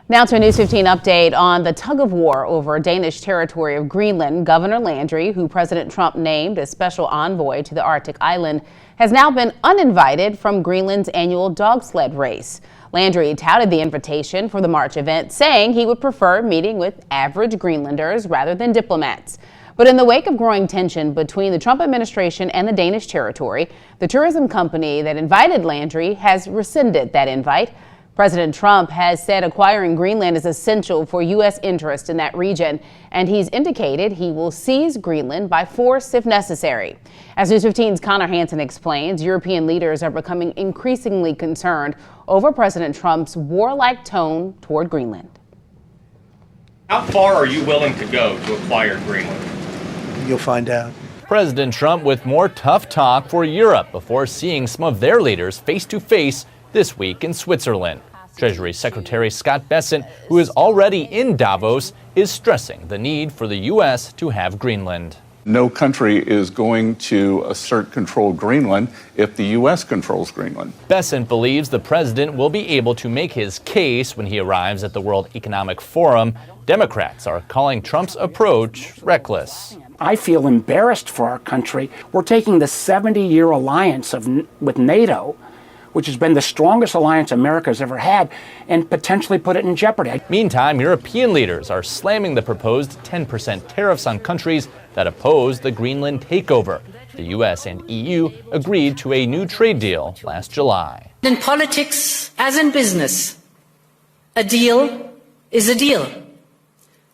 Now to a News 15 update on the tug of war over Danish territory of Greenland. Governor Landry, who President Trump named as special envoy to the Arctic island, has now been uninvited from Greenland's annual dog sled race. Landry touted the invitation for the March event, saying he would prefer meeting with average Greenlanders rather than diplomats. But in the wake of growing tension between the Trump administration and the Danish territory, the tourism company that invited Landry has rescinded that invite. President Trump has said acquiring Greenland is essential for U.S. interest in that region, and he's indicated he will seize Greenland by force if necessary. As News 15's Connor Hansen explains, European leaders are becoming increasingly concerned over President Trump's warlike tone toward Greenland. How far are you willing to go to acquire Greenland? You'll find out. President Trump with more tough talk for Europe before seeing some of their leaders face to face this week in Switzerland. Treasury Secretary Scott Bessent, who is already in Davos, is stressing the need for the U.S. to have Greenland. No country is going to assert control of Greenland if the U.S. controls Greenland. Bessent believes the president will be able to make his case when he arrives at the World Economic Forum. Democrats are calling Trump's approach reckless. I feel embarrassed for our country. We're taking the 70-year alliance with NATO, which has been the strongest alliance America's ever had, and potentially put it in jeopardy. Meantime, European leaders are slamming the proposed 10% tariffs on countries that oppose the Greenland takeover. The U.S. and EU agreed to a new trade deal last July. In politics, as in business, a deal is a deal.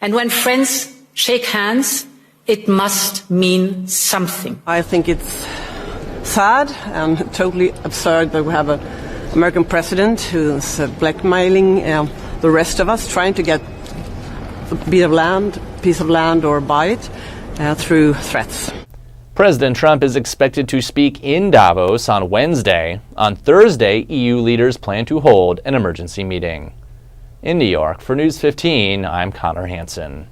And when friends shake hands, it must mean something. I think it's sad and totally absurd that we have an American president who's blackmailing the rest of us, trying to get a piece of land or buy it through threats. President Trump is expected to speak in Davos on Wednesday. On Thursday, EU leaders plan to hold an emergency meeting. In New York, for News 15, I'm Connor Hansen.